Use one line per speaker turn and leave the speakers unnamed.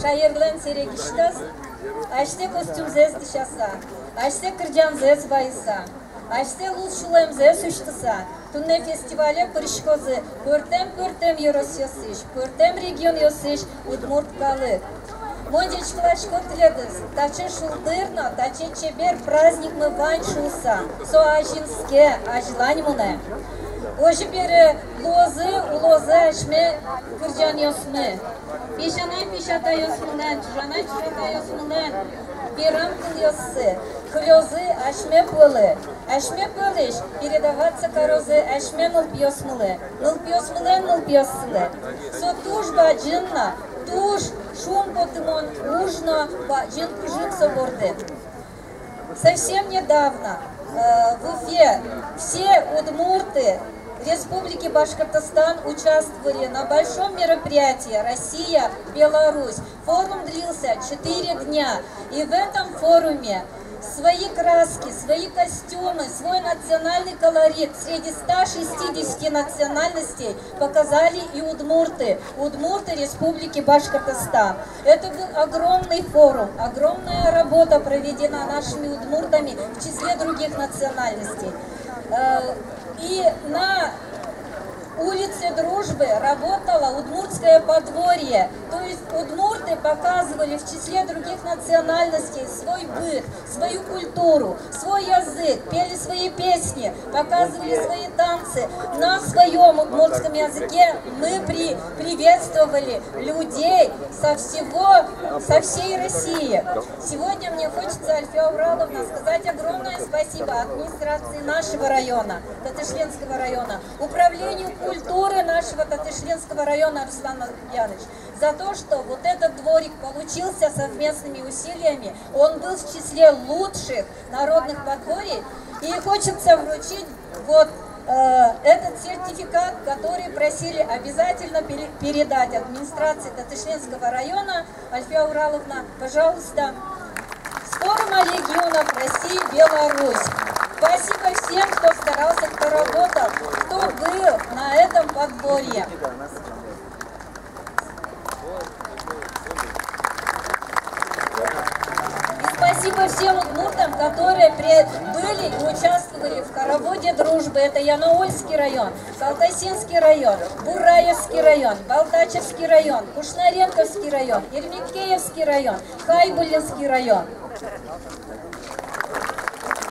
шайырлен серегиштас, аште костюмзез дишаса, аште кырджанзез байыса, аште лулшулемзез уштыса, тунне фестивале пырышкозы, пөртем Евросоюз, пөртем регион ёсыш, Удмурткалы. Мондичклашко тіледіз, тачын шулдырна, тачын чебер праздник мы вань шулса, со ажинске, ажлань муне. Ожи бері улозы ашме кырджан ёсмы. Пешанай пешата ёсмынен, чужанай чужата ёсмынен, берам кыл ёссы, кылёзы ашме пылы. Ашме пылыш, передаваться корозы ашме нылп ёсмылы, нылп ёссылы. Со тужба джинна, туж шум потымон ужно джин пужик соборды. Совсем недавно в Уфе все удмурты Республики Башкортостан участвовали на большом мероприятии «Россия-Беларусь». Форум длился 4 дня. И в этом форуме свои краски, свои костюмы, свой национальный колорит среди 160 национальностей показали и удмурты Республики Башкортостан. Это был огромный форум, огромная работа проведена нашими удмуртами в числе других национальностей. И на улице Дружбы работало удмуртское подворье, то есть удмурты показывали в числе других национальностей свой быт, свою культуру, свой язык, пели свои песни, показывали свои танцы. На своем удмуртском языке мы приветствовали людей со всей России. Сегодня мне хочется, Альфия Ураловна, сказать огромное спасибо администрации нашего района, Татышленского района, управлению культуры нашего Татышленского района, Руслан Яныч, за то, что вот этот дворик получился совместными усилиями. Он был в числе лучших народных подворий. И хочется вручить вот этот сертификат, который просили обязательно передать администрации Татышленского района. Альфия Ураловна, пожалуйста. С форума регионов России-Беларусь. Спасибо всем, кто старался, кто работал, кто был на этом подворье. И спасибо всем удмуртам, которые были и участвовали в хороводе дружбы. Это Яноульский район, Калтасинский район, Бураевский район, Балтачевский район, Кушнаренковский район, Ермекеевский район, Хайбулинский район.